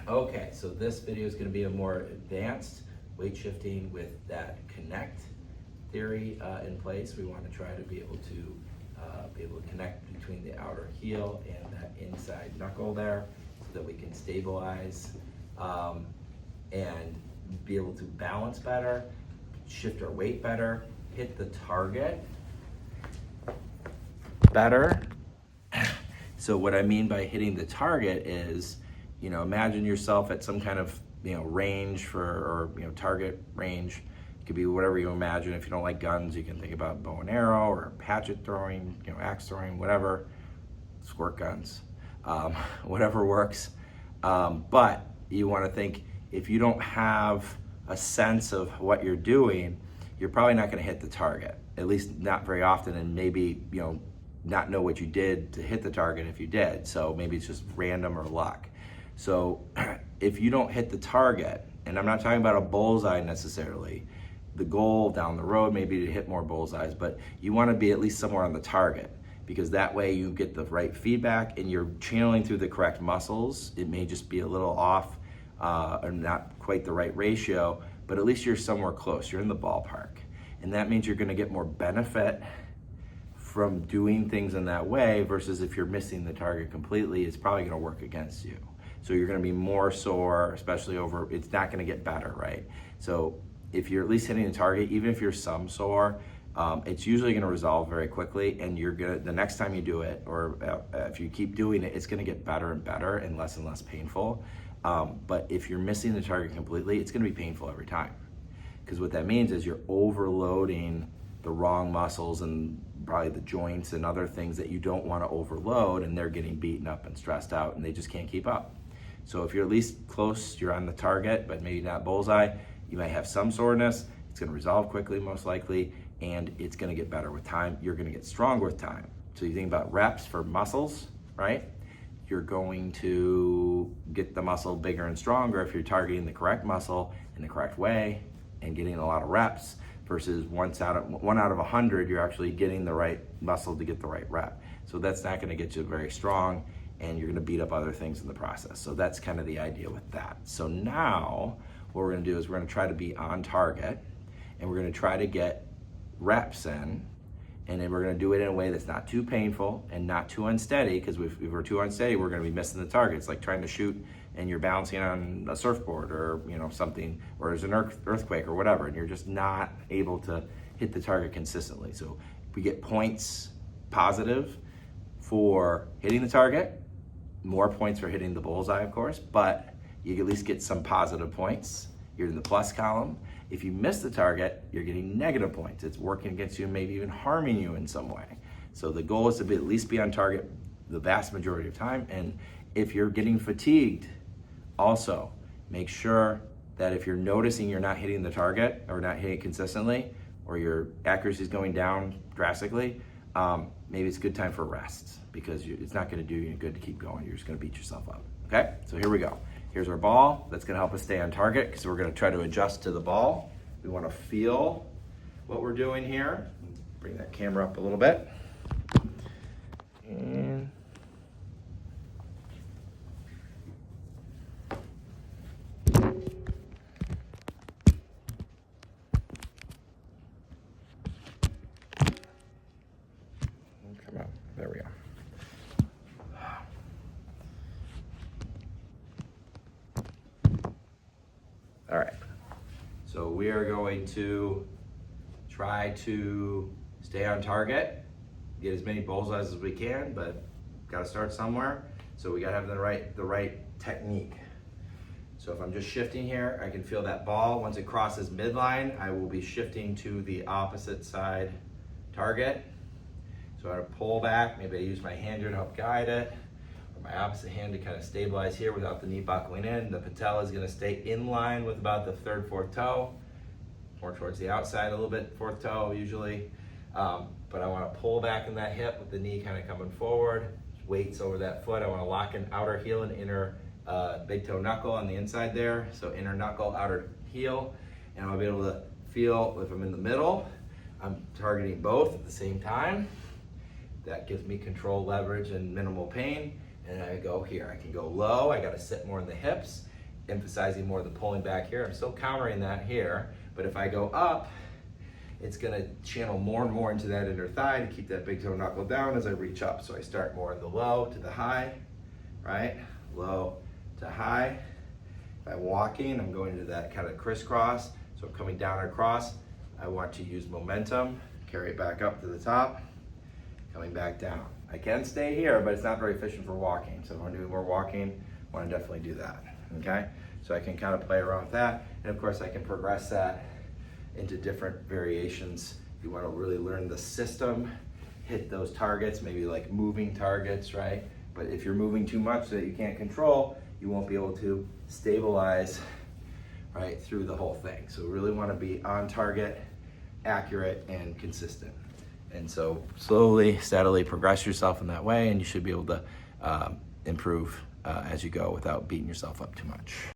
Okay, so this video is going to be a more advanced weight shifting with that connect theory in place. We want to try to be able to connect between the outer heel and that inside knuckle there, so that we can stabilize and be able to balance better, shift our weight better, hit the target better. So what I mean by hitting the target is, imagine yourself at some kind of, range or target range. It could be whatever you imagine. If you don't like guns, you can think about bow and arrow or hatchet throwing, axe throwing, whatever, squirt guns, whatever works. But you want to think, if you don't have a sense of what you're doing, you're probably not going to hit the target, at least not very often, and maybe, not know what you did to hit the target if you did. So maybe it's just random or luck. So if you don't hit the target, and I'm not talking about a bullseye necessarily, the goal down the road may be to hit more bullseyes, but you want to be at least somewhere on the target, because that way you get the right feedback and you're channeling through the correct muscles. It may just be a little off or not quite the right ratio, but at least you're somewhere close. You're in the ballpark. And that means you're going to get more benefit from doing things in that way, versus if you're missing the target completely, it's probably going to work against you. So you're going to be more sore, especially it's not going to get better, right? So if you're at least hitting the target, even if you're some sore, it's usually going to resolve very quickly, and the next time you do it, or if you keep doing it, it's going to get better and better and less painful. But if you're missing the target completely, it's going to be painful every time, because what that means is you're overloading the wrong muscles and probably the joints and other things that you don't want to overload, and they're getting beaten up and stressed out and they just can't keep up. So if you're at least close, you're on the target, but maybe not bullseye, you might have some soreness. It's going to resolve quickly, most likely, and it's going to get better with time. You're going to get stronger with time. So you think about reps for muscles, right? You're going to get the muscle bigger and stronger if you're targeting the correct muscle in the correct way and getting a lot of reps, versus one out of 100, you're actually getting the right muscle to get the right rep. So that's not going to get you very strong, and you're going to beat up other things in the process. So that's kind of the idea with that. So now what we're going to do is we're going to try to be on target, and we're going to try to get reps in, and then we're going to do it in a way that's not too painful and not too unsteady, because if we're too unsteady, we're going to be missing the target. It's like trying to shoot and you're bouncing on a surfboard or something, or there's an earthquake or whatever, and you're just not able to hit the target consistently. So we get points positive for hitting the target, more points for hitting the bullseye, of course, but you at least get some positive points. You're in the plus column. If you miss the target, you're getting negative points. It's working against you, maybe even harming you in some way. So the goal is to at least be on target the vast majority of time. And if you're getting fatigued, also make sure that if you're noticing you're not hitting the target or not hitting it consistently, or your accuracy is going down drastically, maybe it's a good time for rest, because it's not going to do you any good to keep going. You're just going to beat yourself up. Okay, so here we go. Here's our ball. That's going to help us stay on target, because we're going to try to adjust to the ball. We want to feel what we're doing here. Bring that camera up a little bit. And come on. There we go. All right, so we are going to try to stay on target, get as many bullseyes as we can, but got to start somewhere. So we got to have the right technique. So if I'm just shifting here, I can feel that ball. Once it crosses midline, I will be shifting to the opposite side target. So I pull back, maybe I use my hand here to help guide it, or my opposite hand to kind of stabilize here without the knee buckling in. The patella is going to stay in line with about the third, fourth toe, more towards the outside a little bit, fourth toe usually. But I want to pull back in that hip with the knee kind of coming forward, weights over that foot. I want to lock in outer heel and inner big toe knuckle on the inside there. So inner knuckle, outer heel, and I'll be able to feel if I'm in the middle, I'm targeting both at the same time. That gives me control, leverage, and minimal pain. And I go here. I can go low. I got to sit more in the hips. emphasizing more the pulling back here. I'm still countering that here, but if I go up, it's gonna channel more and more into that inner thigh to keep that big toe knuckle down as I reach up. So I start more in the low to the high, right? Low to high. If I'm walking, I'm going into that kind of crisscross. So I'm coming down and across. I want to use momentum, carry it back up to the top, coming back down. I can stay here, but it's not very efficient for walking. So if I'm doing more walking, I want to definitely do that, okay? So I can kind of play around with that. And of course I can progress that into different variations. If you want to really learn the system, hit those targets, maybe like moving targets, right? But if you're moving too much that you can't control, you won't be able to stabilize, right, through the whole thing. So we really want to be on target, accurate, and consistent. And so slowly, steadily progress yourself in that way, and you should be able to improve as you go without beating yourself up too much.